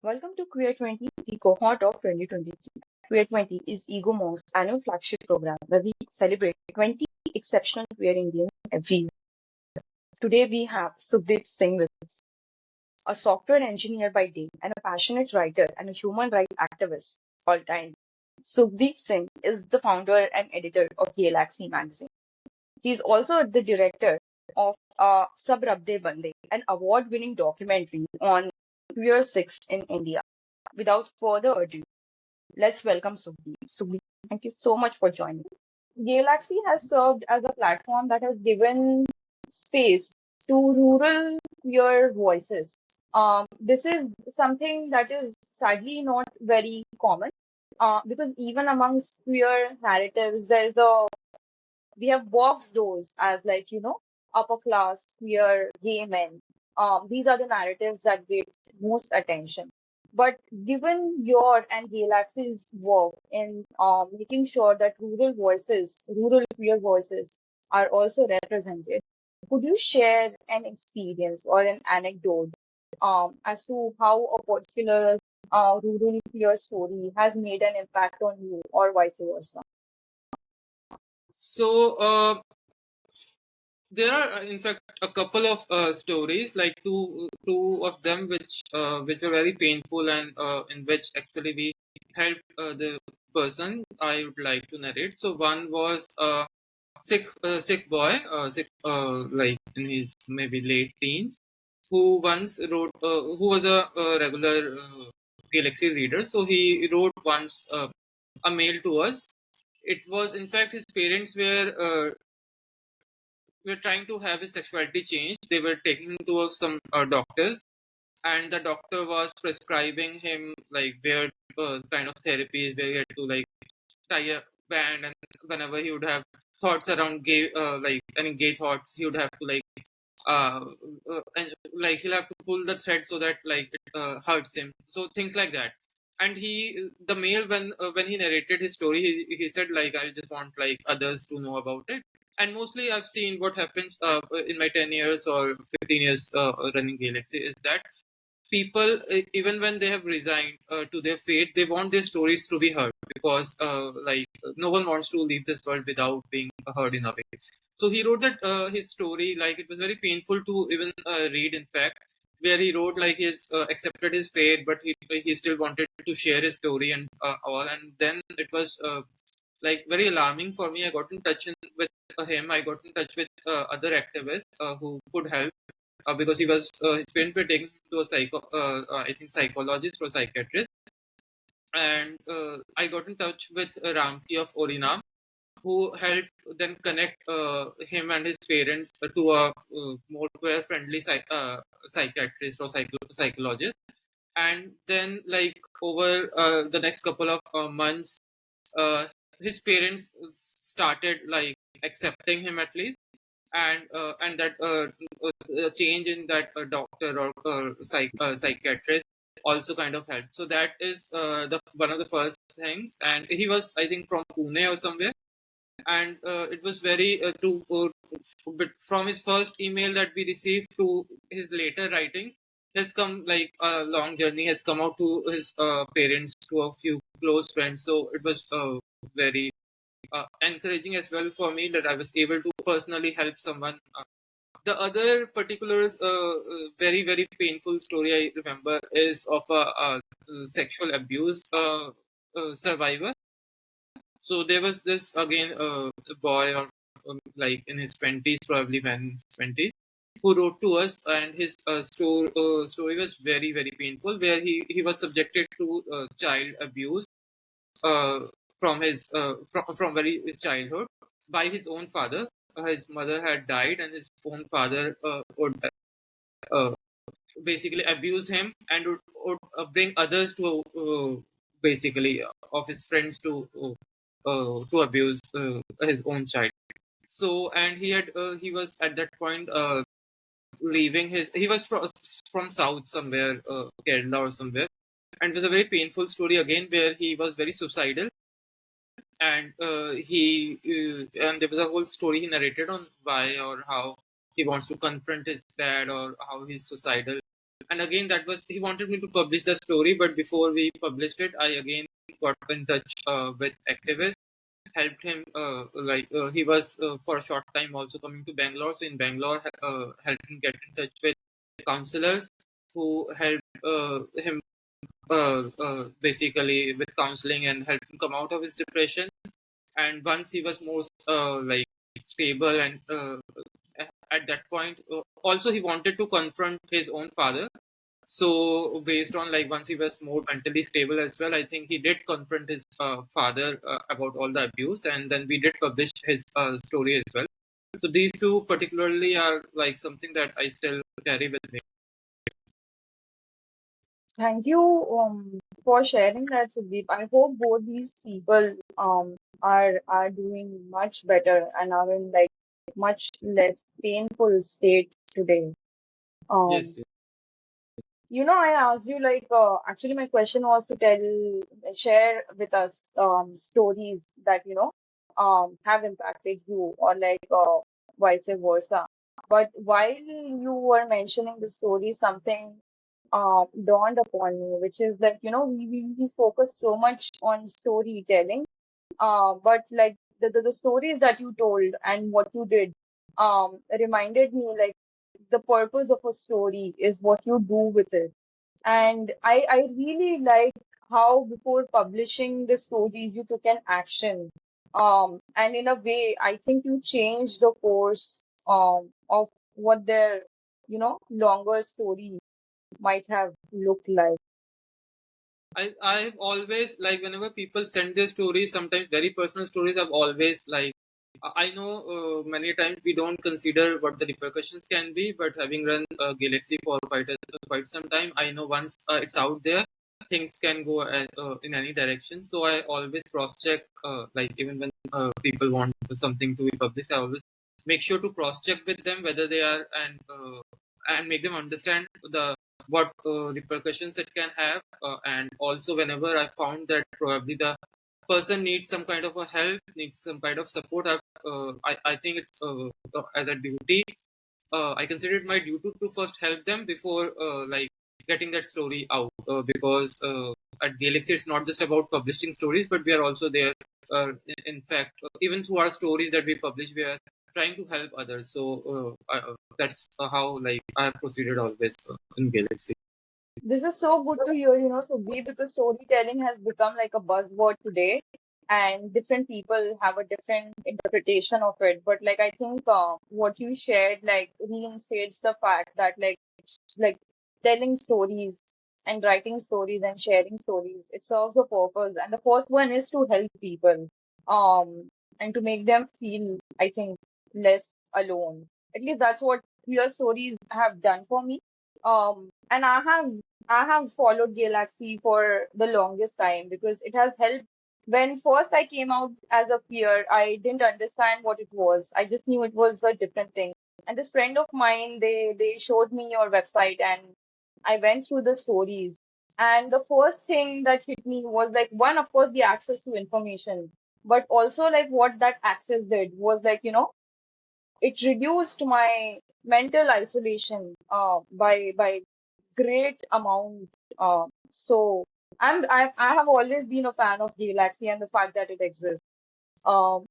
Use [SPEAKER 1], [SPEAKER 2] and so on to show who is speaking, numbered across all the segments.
[SPEAKER 1] Welcome to QueerTWENTY, the cohort of 2023. QueerTWENTY is egomonk's annual flagship program where we celebrate 20 exceptional queer Indians every year. Today we have Sukhdeep Singh with us, a software engineer by day and a passionate writer and a human rights activist all time. Sukhdeep Singh is the founder and editor of Gaylaxy magazine. He is also the director of Sab Rabde Bande, an award-winning documentary on queer sex in India. Without further ado, let's welcome Sukhdeep. Sukhdeep, thank you so much for joining. Gaylaxy has served as a platform that has given space to rural queer voices. This is something that is sadly not very common because even amongst queer narratives, we have box doors as upper class queer gay men. These are the narratives that get most attention. But given your and Galaxy's work in making sure that rural queer voices are also represented, could you share an experience or an anecdote as to how a particular rural queer story has made an impact on you or vice versa?
[SPEAKER 2] So there are, in fact, a couple of stories, like two of them, which were very painful and in which actually we helped the person I would like to narrate. So one was sick boy, like in his maybe late teens, who once wrote, who was a regular Galaxy reader. So he wrote once a mail to us. It was, in fact, his parents were trying to have his sexuality changed. They were taking him to some doctors, and the doctor was prescribing him like weird kind of therapies where he had to like tie a band, and whenever he would have thoughts around gay, like any gay thoughts, he would have to like uh, and like he'll have to pull the thread so that like it hurts him. So things like that. And the male, when he narrated his story, he said like, I just want like others to know about it. And mostly I've seen what happens in my 10 years or 15 years running Galaxy is that people, even when they have resigned to their fate, they want their stories to be heard, because no one wants to leave this world without being heard in a way. So he wrote that his story, like it was very painful to even read, in fact, where he wrote like he's accepted his fate, but he still wanted to share his story and all. And then it was like very alarming for me. I got in touch with him. I got in touch with other activists who could help, because his parents were taking him to a I think psychologist or psychiatrist. And I got in touch with Ramki of Orinam, who helped then connect him and his parents to a more queer friendly psychiatrist or psychologist. And then like over the next couple of months, uh, his parents started like accepting him at least, and that change in that doctor or psychiatrist also kind of helped. So that is the one of the first things. And he was, I think, from Pune or somewhere. And it was very but from his first email that we received to his later writings has come like a long journey, has come out to his parents, to a few close friends. So it was very encouraging as well for me that I was able to personally help someone. The other particular very very painful story I remember is of a sexual abuse survivor. So there was this again a boy, or like in his 20s, probably man in his 20s, who wrote to us, and his story was very very painful, where he was subjected to child abuse uh, from very his childhood by his own father. His mother had died, and his own father would uh, basically abuse him, and would bring others to basically of his friends to abuse his own child. So, and he was at that point leaving his. He was from south somewhere, Kerala or somewhere, and it was a very painful story again, where he was very suicidal. And and there was a whole story he narrated on why or how he wants to confront his dad, or how he's suicidal. And again, that was, he wanted me to publish the story, but before we published it, I again got in touch with activists, helped him. He was for a short time also coming to Bangalore. So in Bangalore, helped him get in touch with counselors who helped him basically with counseling and helped him come out of his depression. And once he was more stable and at that point, also he wanted to confront his own father. So based on like once he was more mentally stable as well, I think he did confront his father about all the abuse, and then we did publish his story as well. So these two particularly are like something that I still carry with me.
[SPEAKER 1] Thank you for sharing that, Sudeep. I hope both these people are doing much better and are in like much less painful state today.
[SPEAKER 2] Yes,
[SPEAKER 1] Um,
[SPEAKER 2] yes.
[SPEAKER 1] I asked you like actually my question was to share with us stories that have impacted you or like vice versa. But while you were mentioning the story, something dawned upon me, which is that we focus so much on storytelling, but like the stories that you told and what you did reminded me like the purpose of a story is what you do with it. And I really like how before publishing the stories, you took an action. And in a way, I think you changed the course of what their, longer story might have looked like.
[SPEAKER 2] I've always like whenever people send their stories, sometimes very personal stories, I've always like I know many times we don't consider what the repercussions can be, but having run Galaxy for quite some time, I know once it's out there, things can go in any direction. So I always cross check, like even when people want something to be published, I always make sure to cross check with them whether they are and make them understand the what repercussions it can have. And also, whenever I found that probably the person needs some kind of a help, needs some kind of support, I think it's as a duty. I consider it my duty to first help them before like getting that story out. Because at Galaxy, it's not just about publishing stories, but we are also there. In fact, even through our stories that we publish, we are trying to help others. So that's how like I have proceeded always in Galaxy.
[SPEAKER 1] This is so good to hear, Sudeep, because storytelling has become like a buzzword today, and different people have a different interpretation of it. But like, I think what you shared like reinstates the fact that like telling stories and writing stories and sharing stories, it serves a purpose. And the first one is to help people, and to make them feel, I think, less alone. At least that's what your stories have done for me. And I have followed Gaylaxy for the longest time because it has helped. When first I came out as a peer, I didn't understand what it was. I just knew it was a different thing. And this friend of mine, they showed me your website, and I went through the stories. And the first thing that hit me was like one, of course, the access to information, but also like what that access did was like, it reduced my mental isolation by great amount. So I have always been a fan of Galaxy and the fact that it exists. Um,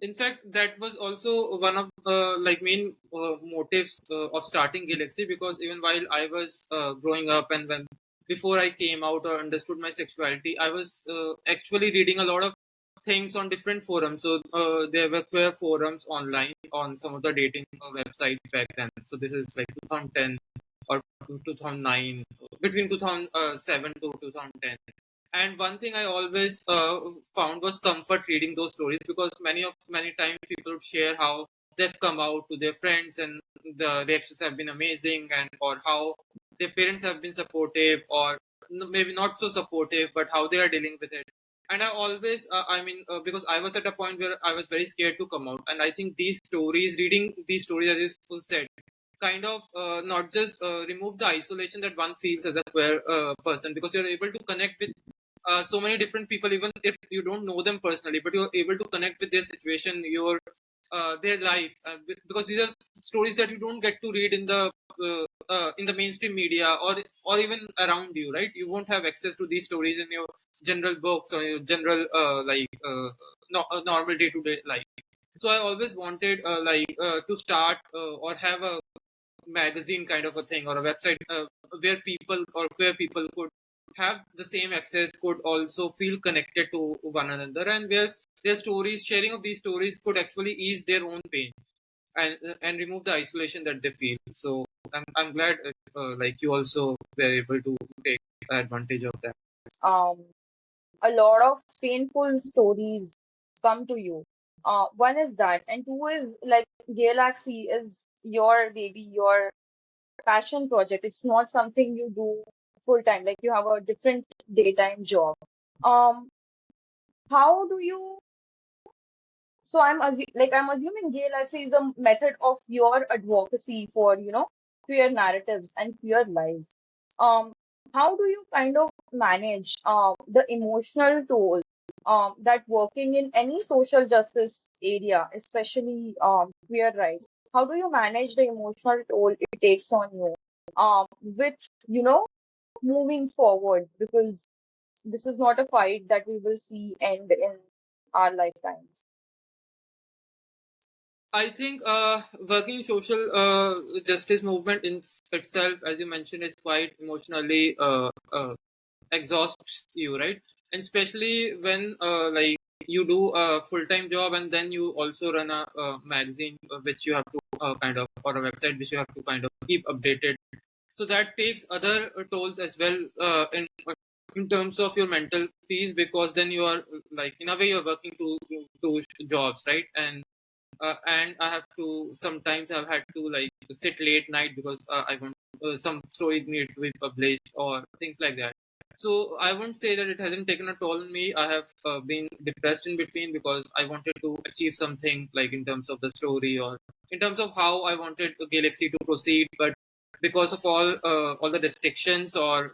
[SPEAKER 2] In fact, that was also one of like main motives of starting Galaxy, because even while I was growing up and when before I came out or understood my sexuality, I was actually reading a lot of things on different forums. So there were queer forums online on some of the dating websites back then. So this is like 2010 or 2009, between 2007 to 2010. And one thing I always found was comfort reading those stories, because many times people share how they've come out to their friends and the reactions have been amazing, and or how their parents have been supportive or maybe not so supportive, but how they are dealing with it. And I always, because I was at a point where I was very scared to come out, and I think these stories, reading these stories, as you said, kind of not just remove the isolation that one feels as a queer person, because you're able to connect with so many different people, even if you don't know them personally, but you're able to connect with their situation. You're their life, because these are stories that you don't get to read in the mainstream media, or even around you, right? You won't have access to these stories in your general books or your general normal day to day life. So I always wanted to start or have a magazine kind of a thing, or a website where people or queer people could have the same access, could also feel connected to one another, and where their stories, sharing of these stories, could actually ease their own pain and remove the isolation that they feel. So I'm glad you also were able to take advantage of that.
[SPEAKER 1] Um, a lot of painful stories come to you. One is that, and two is like Gaylaxy is your baby, your passion project. It's not something you do full time. Like you have a different daytime job. Um, how do you So I'm assuming Gaylaxy is the method of your advocacy for, queer narratives and queer lives. Um, how do you kind of manage the emotional toll that working in any social justice area, especially queer rights, how do you manage the emotional toll it takes on you with, moving forward? Because this is not a fight that we will see end in our lifetimes.
[SPEAKER 2] I think working social justice movement in itself, as you mentioned, is quite emotionally exhausts you, right? And especially when you do a full-time job, and then you also run a magazine which you have to or a website which you have to kind of keep updated. So that takes other tolls as well in terms of your mental peace, because then you are in a way you're working two jobs, right? And I have to sometimes I've had to sit late night because I want some story need to be published or things like that. So I won't say that it hasn't taken a toll on me. I have been depressed in between because I wanted to achieve something in terms of the story or in terms of how I wanted Galaxy to proceed, but because of all the restrictions or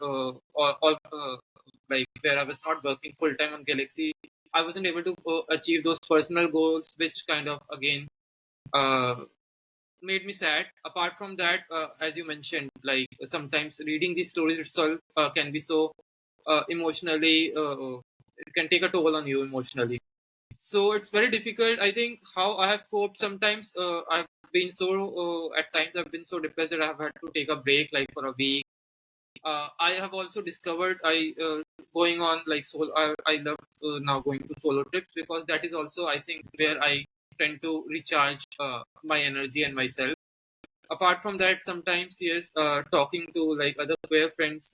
[SPEAKER 2] where I was not working full time on Galaxy, I wasn't able to achieve those personal goals, which kind of again uh, made me sad. Apart from that, as you mentioned, sometimes reading these stories itself can be so emotionally, it can take a toll on you emotionally. So it's very difficult. I think how I have coped. Sometimes I've been at times I've been so depressed that I have had to take a break, like for a week. I have also discovered I going on solo. I love now going to solo trips, because that is also, I think, where I tend to recharge my energy and myself. Apart from that, sometimes yes, talking to other queer friends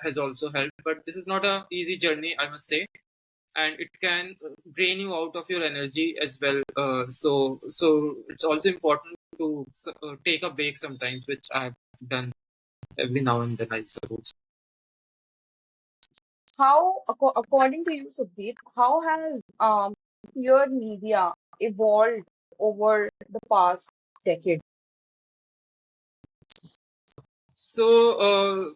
[SPEAKER 2] has also helped. But this is not a easy journey, I must say, and it can drain you out of your energy as well. So it's also important to take a break sometimes, which I've done every now and then, I suppose.
[SPEAKER 1] According to you, Sukhdeep, how has queer media evolved over the past decade?
[SPEAKER 2] So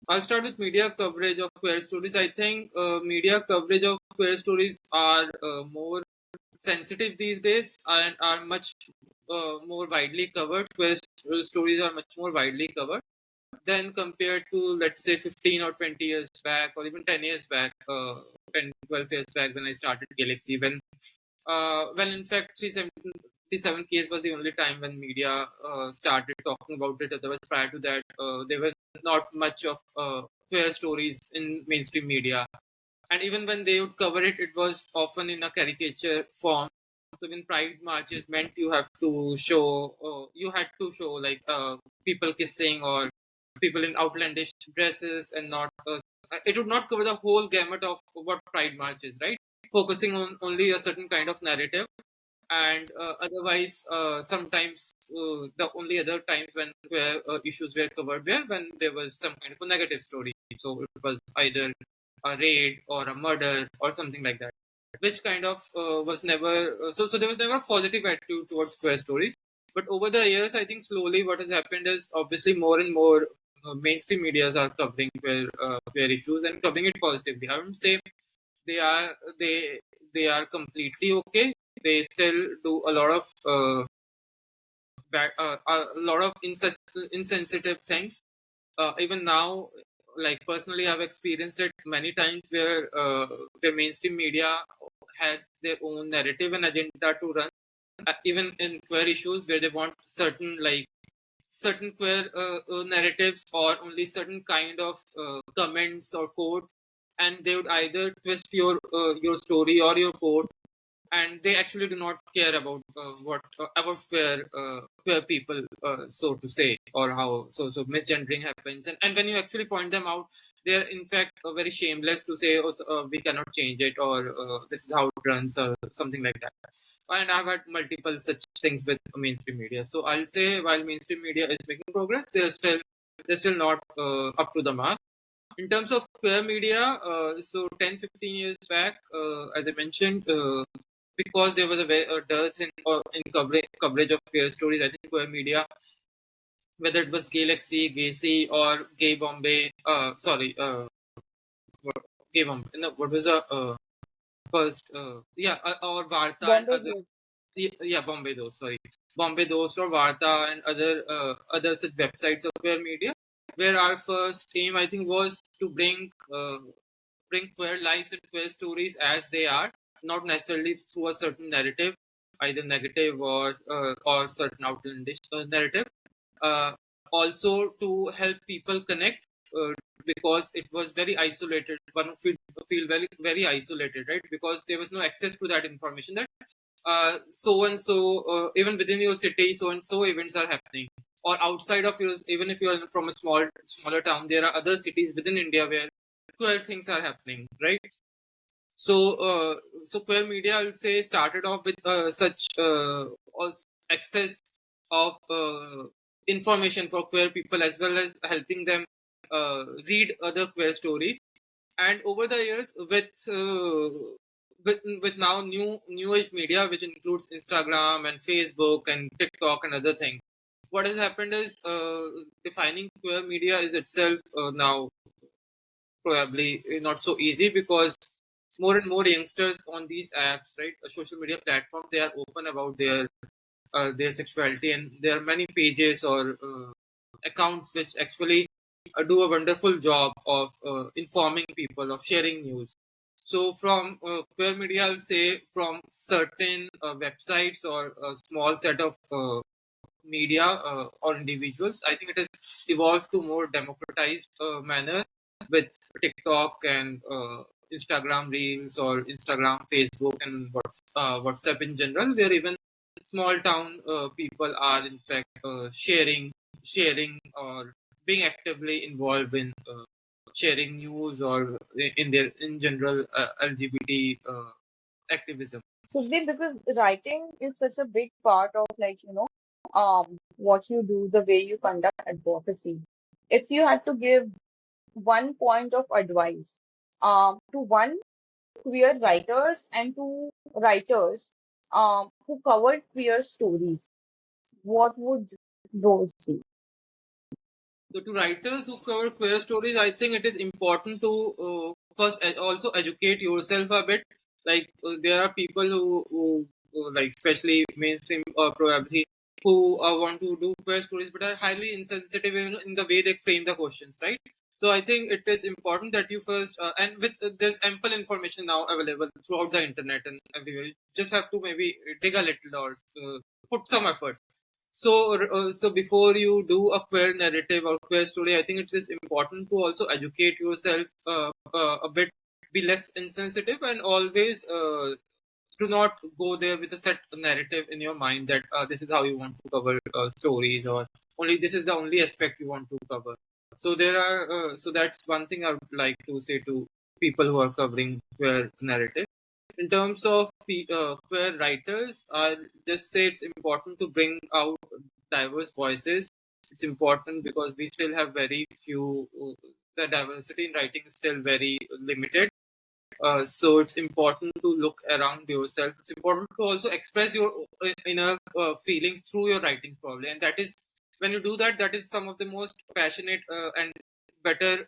[SPEAKER 2] I'll start with media coverage of queer stories. I think media coverage of queer stories are more sensitive these days and are much more widely covered. Queer stories are much more widely covered than compared to, let's say, 15 or 20 years back, or even 10 years back, 10, 12 years back, when I started Galaxy. When in fact 377 case was the only time when media started talking about it. Otherwise, prior to that, there were not much of queer stories in mainstream media, and even when they would cover it, it was often in a caricature form. So when pride marches meant you had to show people kissing or people in outlandish dresses, and not it would not cover the whole gamut of what pride march is, right? Focusing on only a certain kind of narrative. And otherwise, sometimes the only other times when where issues were covered were when there was some kind of a negative story. So it was either a raid or a murder or something like that, which kind of was never so there was never a positive attitude towards queer stories. But over the years, I think slowly what has happened is, obviously, more and more mainstream medias are covering queer issues and covering it positively. I wouldn't say they are they they are completely okay, they still do a lot of insensitive things. Even now, like personally, I've experienced it many times where the mainstream media has their own narrative and agenda to run, even in queer issues where they want certain queer narratives or only certain kind of comments or quotes, and they would either twist your story or your quote, and they actually do not care about queer people, so to say, or how so misgendering happens, and when you actually point them out, they are in fact very shameless to say, oh, we cannot change it, or this is how it runs, or something like that. And I've had multiple such things with mainstream media. So I'll say while mainstream media is making progress, they're still not up to the mark. In terms of queer media, so 10-15 years back, as I mentioned, because there was a dearth in coverage of queer stories, I think queer media, whether it was Gaylaxy, Gacy, or Gay Bombay, Gay Bombay, no, what was the first, or Varta and
[SPEAKER 1] Bombay
[SPEAKER 2] other,
[SPEAKER 1] Blues.
[SPEAKER 2] yeah, Bombay Dost, sorry, Bombay Dost or Varta and other such websites of queer media, where our first aim, I think, was to bring queer lives and queer stories as they are, not necessarily through a certain narrative, either negative or certain outlandish narrative. Uh, Also to help people connect, uh, because it was very isolated. One would feel very very isolated, right? Because there was no access to that information that so and so, even within your city, so and so events are happening, or outside of yours, even if you are from a smaller town, there are other cities within India where queer things are happening, right? So, queer media, I would say, started off with such access of information for queer people, as well as helping them read other queer stories. And over the years, with now new age media, which includes Instagram and Facebook and TikTok and other things, what has happened is defining queer media is itself now probably not so easy, because more and more youngsters on these apps, right, social media platforms, they are open about their sexuality, and there are many pages or accounts which actually do a wonderful job of informing people, of sharing news. So from queer media, I'll say, from certain websites or a small set of media or individuals, I think it has evolved to more democratized manner with TikTok and Instagram Reels or Instagram, Facebook, and WhatsApp in general, where even small town people are in fact sharing or being actively involved in sharing news or in their in general LGBT activism.
[SPEAKER 1] Sukhdeep, because writing is such a big part of, like, what you do, the way you conduct advocacy. If you had to give one point of advice, to one queer writers and to writers, who covered queer stories, what would those be?
[SPEAKER 2] So to writers who cover queer stories, I think it is important to first also educate yourself a bit. Like there are people who like, especially mainstream or probably, who want to do queer stories but are highly insensitive in the way they frame the questions, right? So I think it is important that you first, and with there's ample information now available throughout the internet and everywhere. You just have to maybe dig a little or put some effort. So before you do a queer narrative or queer story, I think it is important to also educate yourself a bit, be less insensitive, and always do not go there with a set narrative in your mind that this is how you want to cover stories, or only this is the only aspect you want to cover. So that's one thing I would like to say to people who are covering queer narrative. In terms of queer writers, I'll just say it's important to bring out diverse voices. It's important because we still have very few, the diversity in writing is still very limited. So it's important to look around yourself. It's important to also express your inner feelings through your writings, probably. And that is, when you do that, that is some of the most passionate and better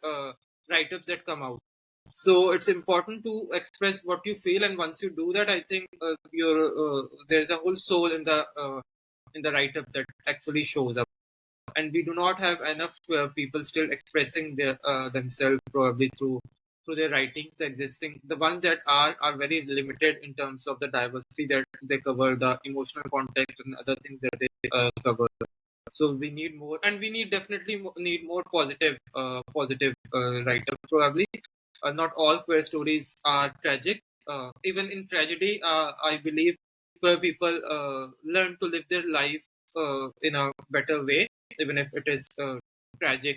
[SPEAKER 2] write-ups that come out. So it's important to express what you feel, and once you do that, I think there's a whole soul in the write up that actually shows up. And we do not have enough people still expressing themselves probably through their writings. The ones that are very limited in terms of the diversity that they cover, the emotional context and other things that they cover. So we need more, and we need definitely need more positive write-ups probably. Not all queer stories are tragic. Even in tragedy, I believe queer people learn to live their life in a better way, even if it is tragic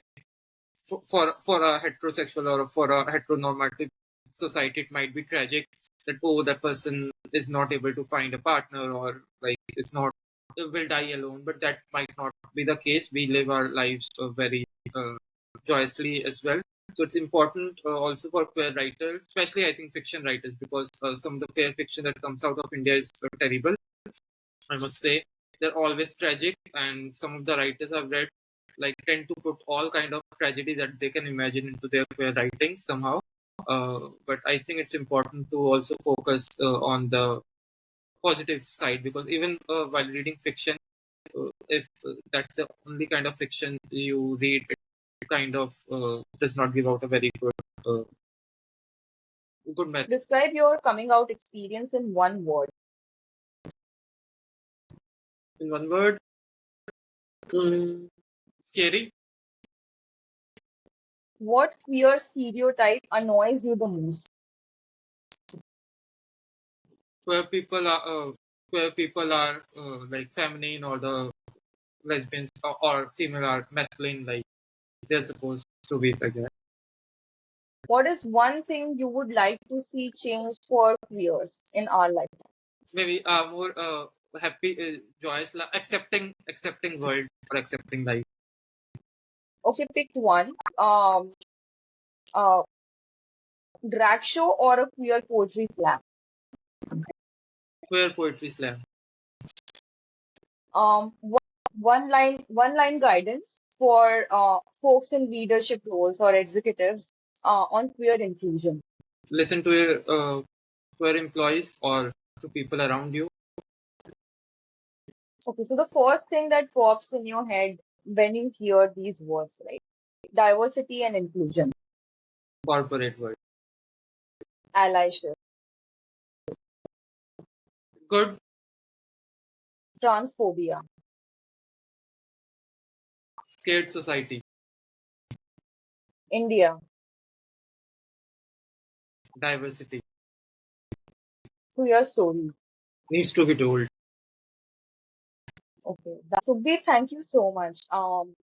[SPEAKER 2] for a heterosexual or for a heteronormative society. It might be tragic that that person is not able to find a partner, or like is not will die alone. But that might not be the case. We live our lives very uh, joyously as well. So it's important also for queer writers, especially I think fiction writers, because some of the queer fiction that comes out of India is terrible. I must say they're always tragic, and some of the writers I've read like tend to put all kind of tragedy that they can imagine into their queer writings somehow. But I think it's important to also focus on the positive side, because even while reading fiction, if that's the only kind of fiction you read, it kind of does not give out a very good message.
[SPEAKER 1] Describe your coming out experience in one word.
[SPEAKER 2] In one word, scary.
[SPEAKER 1] What queer stereotype annoys you the most?
[SPEAKER 2] Where people are like feminine, or the lesbians or female are masculine, like they're supposed to be like that.
[SPEAKER 1] What is one thing you would like to see change for queers in our life?
[SPEAKER 2] Maybe more happy, joyous, accepting world, or accepting life.
[SPEAKER 1] Okay, pick one. Uh, Drag show or a queer poetry slam?
[SPEAKER 2] Queer poetry slam.
[SPEAKER 1] One line guidance for folks in leadership roles or executives on queer inclusion.
[SPEAKER 2] Listen to your queer employees or to people around you.
[SPEAKER 1] Okay, so the first thing that pops in your head when you hear these words, right? Diversity and inclusion,
[SPEAKER 2] Corporate world.
[SPEAKER 1] allyship,
[SPEAKER 2] Good.
[SPEAKER 1] transphobia,
[SPEAKER 2] Scared society.
[SPEAKER 1] India,
[SPEAKER 2] Diversity
[SPEAKER 1] queer stories.
[SPEAKER 2] needs to be told.
[SPEAKER 1] Okay, Sukhdeep, thank you so much.